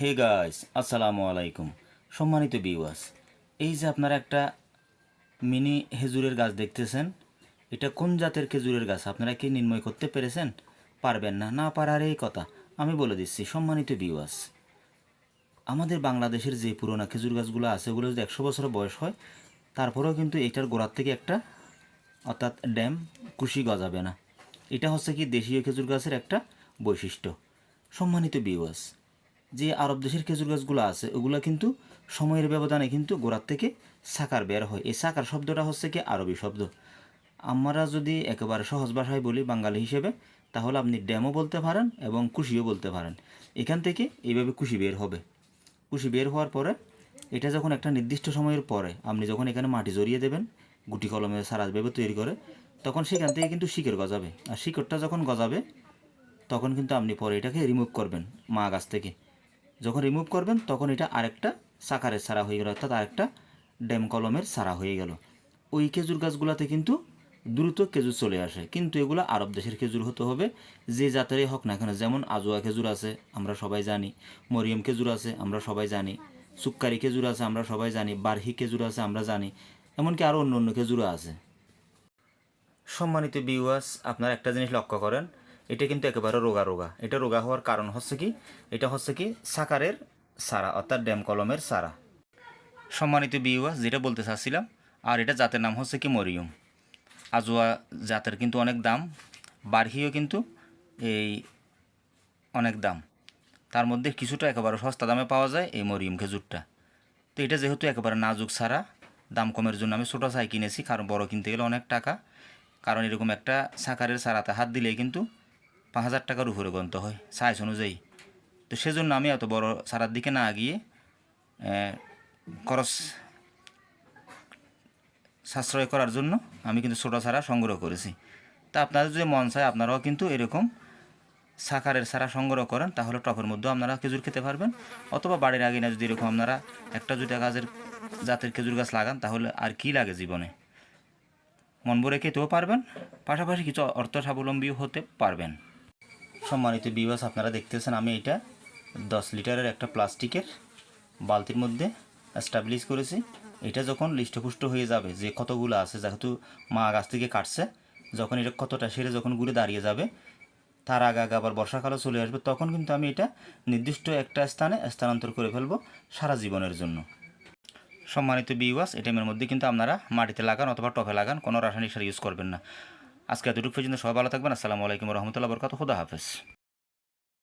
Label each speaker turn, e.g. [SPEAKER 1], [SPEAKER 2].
[SPEAKER 1] Hey guys, আসসালামু আলাইকুম। সম্মানিত ভিউয়ার্স, এই যে আপনারা একটা মিনি খেজুরের গাছ দেখতেছেন, এটা কোন জাতের খেজুরের গাছ আপনারা কি নির্ণয় করতে পেরেছেন? পারবেন না, না পারার এই কথা আমি বলে দিচ্ছি। সম্মানিত ভিউয়ার্স, আমাদের বাংলাদেশের যে পুরোনো খেজুর গাছগুলো আছে, ওগুলো যদি 100 বছর বয়স হয়, তারপরেও কিন্তু এটার গোড়ার থেকে একটা অর্থাৎ ড্যাম কুশি গজাবে না। এটা হচ্ছে কি দেশীয় খেজুর গাছের একটা বৈশিষ্ট্য। সম্মানিত ভিউয়ার্স, যে আরব দেশের খেজুর গাছগুলো আছে ওগুলো কিন্তু সময়ের ব্যবধানে কিন্তু গোড়ার থেকে সাকার বের হয়। এই সাকার শব্দটা হচ্ছে কি আরবি শব্দ। আমরা যদি একেবারে সহজ ভাষায় বলি বাঙালি হিসেবে, তাহলে আপনি ড্যামও বলতে পারেন এবং কুশিও বলতে পারেন। এখান থেকে এইভাবে কুশি বের হবে। কুশি বের হওয়ার পরে এটা যখন একটা নির্দিষ্ট সময়ের পরে আপনি যখন এখানে মাটি জড়িয়ে দেবেন গুটি কলমে সারাভাবে তৈরি করে, তখন সেখান থেকে কিন্তু শিকড় গজাবে। আর শিকড়টা যখন গজাবে তখন কিন্তু আপনি পরে এটাকে রিমুভ করবেন মা গাছ থেকে। যখন রিমুভ করবেন তখন এটা আরেকটা সাকারের চারা হয়ে গেল, অর্থাৎ আরেকটা ড্যাম কলমের চারা হয়ে গেল। ওই খেজুর গাছগুলোতে কিন্তু দ্রুত খেজুর চলে আসে, কিন্তু এগুলো আরব দেশের খেজুর হতে হবে, যে জাতেরই হোক না কেন। যেমন আজোয়া খেজুর আছে, আমরা সবাই জানি। মরিয়ম খেজুর আছে, আমরা সবাই জানি। সুক্কারি খেজুর আছে, আমরা সবাই জানি। বারহি খেজুর আছে, আমরা জানি। এমনকি আরও অন্য অন্য খেজুরও আছে। সম্মানিত ভিউয়ার্স, আপনারা একটা জিনিস লক্ষ্য করেন, এটা কিন্তু একেবারে রোগা রোগা। এটা রোগা হওয়ার কারণ হচ্ছে কি, এটা হচ্ছে কি সাকারের সারা, অর্থাৎ ড্যাম কলমের সারা। সম্মানিত ভিউয়ার্স, যেটা বলতে চাচ্ছিলাম, আর এটা জাতের নাম হচ্ছে কি মরিয়ম। আজোয়া জাতের কিন্তু অনেক দাম, বারহিও কিন্তু এই অনেক দাম। তার মধ্যে কিছুটা একেবারে সস্তা দামে পাওয়া যায় এই মরিয়ম খেজুরটা। তো এটা যেহেতু একেবারে নাজুক সারা, দাম কমের জন্য আমি ছোটো সাই কিনেছি, কারণ বড় কিনতে গেলে অনেক টাকা। কারণ এরকম একটা সাকারের সারাতে হাত দিলেই কিন্তু 5,000 টাকার উপরে গণতে হয় সাইজ অনুযায়ী। তো সেজন্য আমি এত বড় সারার দিকে না গিয়ে খরচ সাশ্রয় করার জন্য আমি কিন্তু ছোটো সারা সংগ্রহ করেছি। তা আপনাদের যদি মন চায় আপনারাও কিন্তু এরকম সাকারের সারা সংগ্রহ করেন, তাহলে টপের মধ্যেও আপনারা খেজুর খেতে পারবেন। অথবা বাড়ির আগে না যদি এরকম আপনারা একটা দুইটা গাছের জাতের খেজুর গাছ লাগান, তাহলে আর কি লাগে জীবনে, মন ভরে খেতেও পারবেন, পাশাপাশি কিছু অর্থ স্বাবলম্বীও হতে পারবেন। সম্মানিত ভিউয়ার্স, আপনারা দেখতেছেন আমি এটা 10 লিটারের একটা প্লাস্টিকের বালতির মধ্যে এস্টাবলিশ করেছি। এটা যখন লিষ্টপুষ্ট হয়ে যাবে, যে কতগুলো আছে, যেহেতু মা গাছ থেকে কাটছে, যখন এটা কতটা সেরে যখন ঘুরে দাঁড়িয়ে যাবে, তার আগে আগে আবার বর্ষাকালও চলে আসবে, তখন কিন্তু আমি এটা নির্দিষ্ট একটা স্থানে স্থানান্তর করে ফেলবো সারা জীবনের জন্য। সম্মানিত ভিউয়ার্স, এই টাইমের মধ্যে কিন্তু আপনারা মাটিতে লাগান অথবা টবে লাগান, কোনো রাসায়নিক সার ইউজ করবেন না। আজকে এতটুকু পর্যন্ত সবাই ভালো থাকবেন। আসসালামু আলাইকুম রহমতুল্লাহ বরকাত। খুদা হাফেজ।